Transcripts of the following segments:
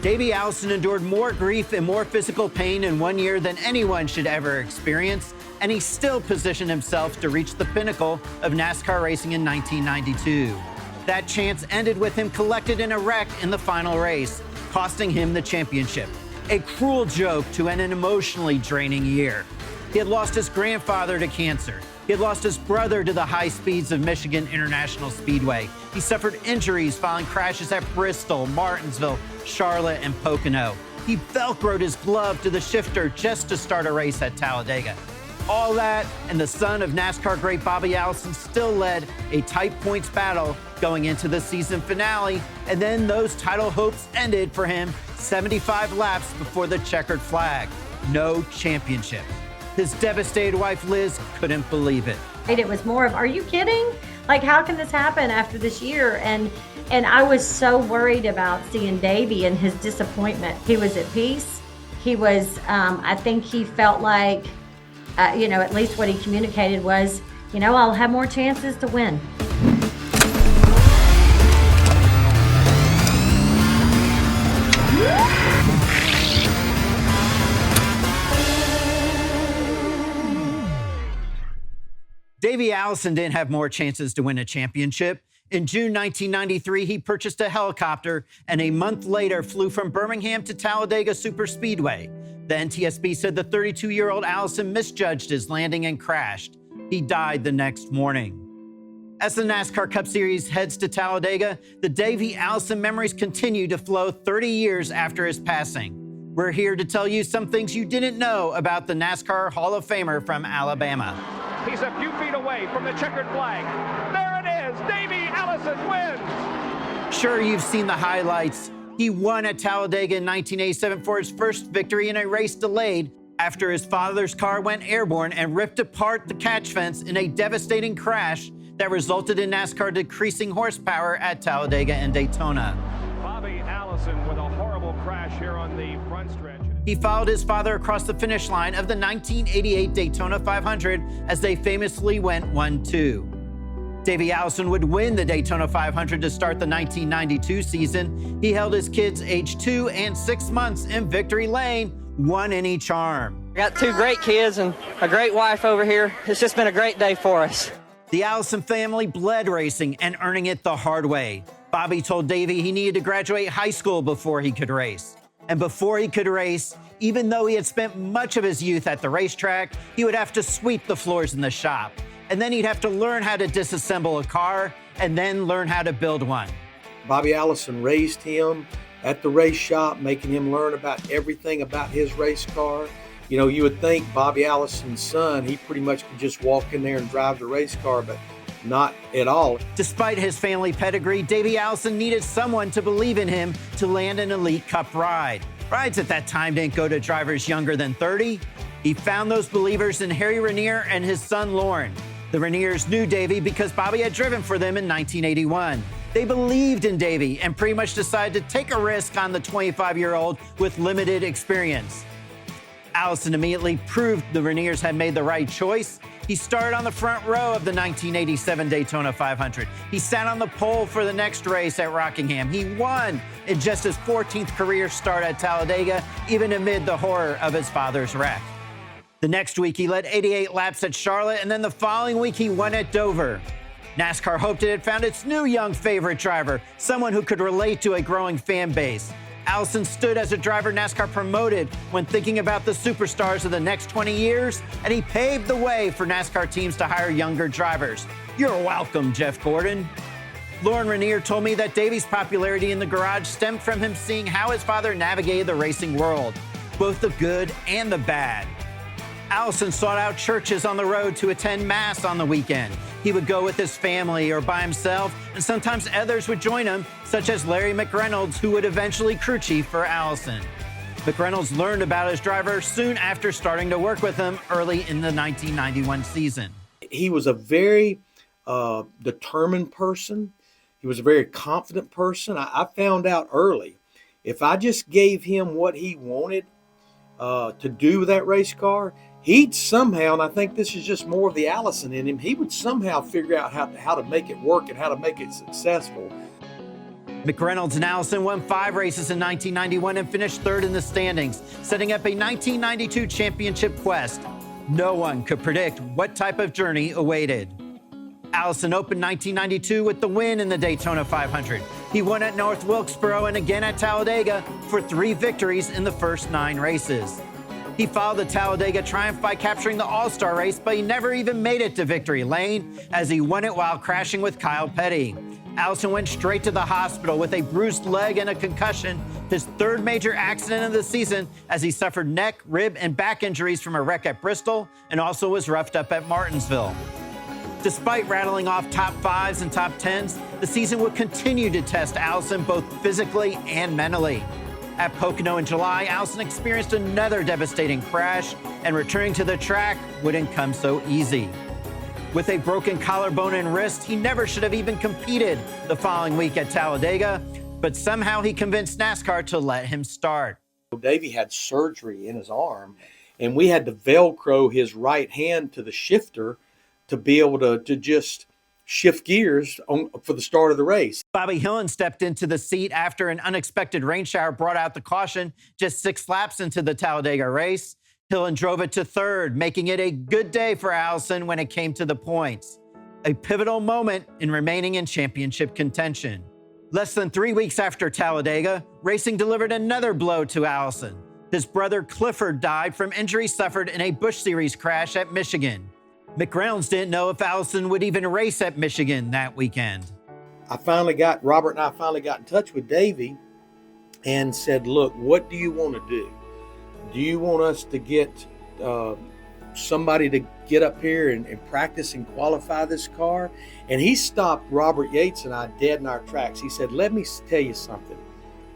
Davey Allison endured more grief and more physical pain in 1 year than anyone should ever experience, and he still positioned himself to reach the pinnacle of NASCAR racing in 1992. That chance ended with him collected in a wreck in the final race, costing him the championship. A cruel joke to end an emotionally draining year. He had lost his grandfather to cancer. He had lost his brother to the high speeds of Michigan International Speedway. He suffered injuries following crashes at Bristol, Martinsville, Charlotte, and Pocono. He Velcroed his glove to the shifter just to start a race at Talladega. All that, and the son of NASCAR great Bobby Allison still led a tight points battle going into the season finale, and then those title hopes ended for him 75 laps before the checkered flag. No championship. His devastated wife, Liz, couldn't believe it. It was more of, are you kidding? Like, how can this happen after this year? And I was so worried about seeing Davey and his disappointment. He was at peace. He was, I think he felt like, at least what he communicated was, I'll have more chances to win. Davey Allison didn't have more chances to win a championship. In June 1993, he purchased a helicopter and a month later flew from Birmingham to Talladega Superspeedway. The NTSB said the 32-year-old Allison misjudged his landing and crashed. He died the next morning. As the NASCAR Cup Series heads to Talladega, the Davey Allison memories continue to flow 30 years after his passing. We're here to tell you some things you didn't know about the NASCAR Hall of Famer from Alabama. He's a few feet away from the checkered flag. There it is. Davey Allison wins. Sure, you've seen the highlights. He won at Talladega in 1987 for his first victory in a race delayed after his father's car went airborne and ripped apart the catch fence in a devastating crash that resulted in NASCAR decreasing horsepower at Talladega and Daytona. Bobby Allison with a horrible crash here on the front stretch. He followed his father across the finish line of the 1988 Daytona 500 as they famously went 1-2. Davey Allison would win the Daytona 500 to start the 1992 season. He held his kids aged 2 and 6 months in victory lane, one in each arm. I got 2 great kids and a great wife over here. It's just been a great day for us. The Allison family bled racing and earning it the hard way. Bobby told Davey he needed to graduate high school before he could race. And before he could race, even though he had spent much of his youth at the racetrack, he would have to sweep the floors in the shop. And then he'd have to learn how to disassemble a car and then learn how to build one. Bobby Allison raised him at the race shop, making him learn about everything about his race car. You would think Bobby Allison's son, he pretty much could just walk in there and drive the race car, but not at all. Despite his family pedigree, Davey Allison needed someone to believe in him to land an elite Cup ride. Rides at that time didn't go to drivers younger than 30. He found those believers in Harry Raniere and his son Lauren. The Ranieres knew Davey because Bobby had driven for them in 1981. They believed in Davey and pretty much decided to take a risk on the 25-year-old with limited experience. Allison immediately proved the Ranieres had made the right choice. He started on the front row of the 1987 Daytona 500. He sat on the pole for the next race at Rockingham. He won in just his 14th career start at Talladega, even amid the horror of his father's wreck. The next week, he led 88 laps at Charlotte, and then the following week, he won at Dover. NASCAR hoped it had found its new young favorite driver, someone who could relate to a growing fan base. Allison stood as a driver NASCAR promoted when thinking about the superstars of the next 20 years, and he paved the way for NASCAR teams to hire younger drivers. You're welcome, Jeff Gordon. Lauren Raniere told me that Davey's popularity in the garage stemmed from him seeing how his father navigated the racing world, both the good and the bad. Allison sought out churches on the road to attend Mass on the weekend. He would go with his family or by himself, and sometimes others would join him, such as Larry McReynolds, who would eventually crew chief for Allison. McReynolds learned about his driver soon after starting to work with him early in the 1991 season. He was a very determined person. He was a very confident person. I found out early, if I just gave him what he wanted to do with that race car, he'd somehow, and I think this is just more of the Allison in him, he would somehow figure out how to make it work and how to make it successful. McReynolds and Allison won 5 races in 1991 and finished 3rd in the standings, setting up a 1992 championship quest. No one could predict what type of journey awaited. Allison opened 1992 with the win in the Daytona 500. He won at North Wilkesboro and again at Talladega for 3 victories in the first 9 races. He followed the Talladega triumph by capturing the All-Star race, but he never even made it to victory lane as he won it while crashing with Kyle Petty. Allison went straight to the hospital with a bruised leg and a concussion, his 3rd major accident of the season, as he suffered neck, rib, and back injuries from a wreck at Bristol and also was roughed up at Martinsville. Despite rattling off top 5s and top 10s, the season would continue to test Allison both physically and mentally. At Pocono in July, Allison experienced another devastating crash, and returning to the track wouldn't come so easy. With a broken collarbone and wrist, he never should have even competed the following week at Talladega, but somehow he convinced NASCAR to let him start. Davey had surgery in his arm, and we had to Velcro his right hand to the shifter to be able to just shift gears for the start of the race. Bobby Hillin stepped into the seat after an unexpected rain shower brought out the caution just 6 laps into the Talladega race. Hillin drove it to 3rd, making it a good day for Allison when it came to the points. A pivotal moment in remaining in championship contention. Less than 3 weeks after Talladega, racing delivered another blow to Allison. His brother Clifford died from injuries suffered in a Busch Series crash at Michigan. McReynolds didn't know if Allison would even race at Michigan that weekend. Robert and I finally got in touch with Davey and said, look, what do you want to do? Do you want us to get somebody to get up here and practice and qualify this car? And he stopped Robert Yates and I dead in our tracks. He said, let me tell you something.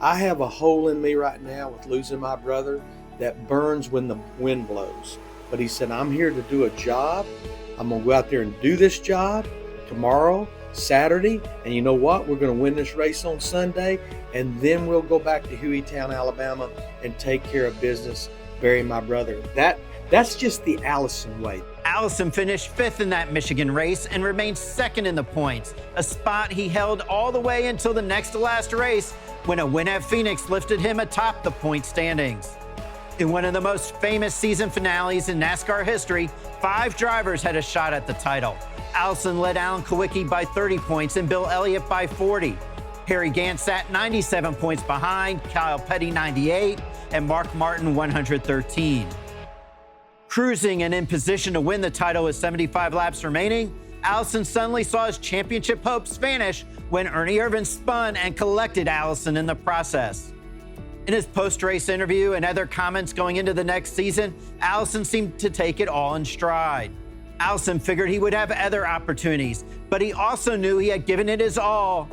I have a hole in me right now with losing my brother that burns when the wind blows. But he said, I'm here to do a job. I'm going to go out there and do this job tomorrow, Saturday. And you know what? We're going to win this race on Sunday. And then we'll go back to Hueytown, Alabama and take care of business, bury my brother. That's just the Allison way. Allison finished 5th in that Michigan race and remained 2nd in the points, a spot he held all the way until the next to last race when a win at Phoenix lifted him atop the point standings. In one of the most famous season finales in NASCAR history, 5 drivers had a shot at the title. Allison led Alan Kulwicki by 30 points and Bill Elliott by 40. Harry Gant sat 97 points behind, Kyle Petty 98, and Mark Martin 113. Cruising and in position to win the title with 75 laps remaining, Allison suddenly saw his championship hopes vanish when Ernie Irvan spun and collected Allison in the process. In his post-race interview and other comments going into the next season, Allison seemed to take it all in stride. Allison figured he would have other opportunities, but he also knew he had given it his all.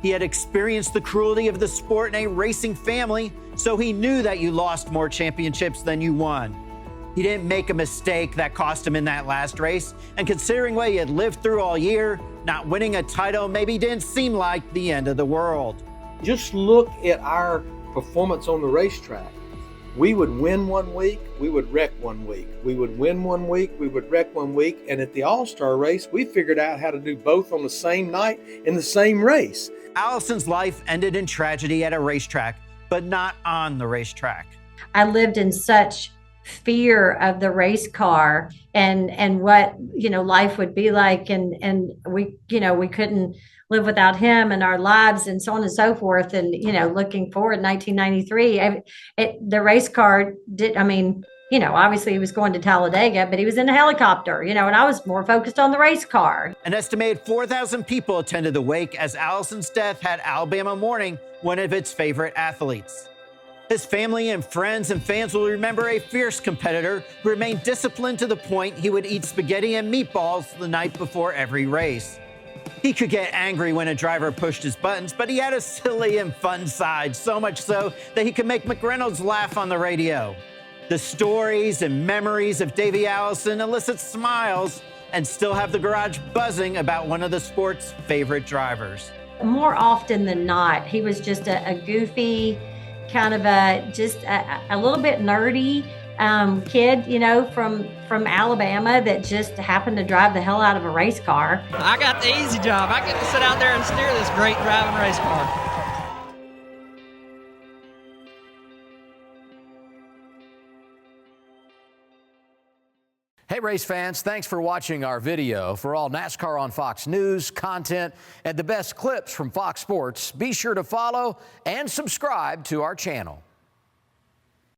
He had experienced the cruelty of the sport in a racing family, so he knew that you lost more championships than you won. He didn't make a mistake that cost him in that last race, and considering what he had lived through all year, not winning a title maybe didn't seem like the end of the world. Just look at our performance on the racetrack. We would win one week, we would wreck one week. We would win one week, we would wreck one week. And at the All-Star race, we figured out how to do both on the same night in the same race. Allison's life ended in tragedy at a racetrack, but not on the racetrack. I lived in such fear of the race car and what, life would be like. And we couldn't live without him and our lives and so on and so forth. And, looking forward, 1993, the race car obviously he was going to Talladega, but he was in a helicopter, and I was more focused on the race car. An estimated 4,000 people attended the wake as Allison's death had Alabama mourning one of its favorite athletes. His family and friends and fans will remember a fierce competitor who remained disciplined to the point he would eat spaghetti and meatballs the night before every race. He could get angry when a driver pushed his buttons, but he had a silly and fun side, so much so that he could make McReynolds laugh on the radio. The stories and memories of Davey Allison elicit smiles and still have the garage buzzing about one of the sport's favorite drivers. More often than not, he was just a goofy, kind of a little bit nerdy kid, from Alabama that just happened to drive the hell out of a race car. I got the easy job. I get to sit out there and steer this great driving race car. Hey, race fans, thanks for watching our video. For all NASCAR on Fox News, content, and the best clips from Fox Sports, be sure to follow and subscribe to our channel.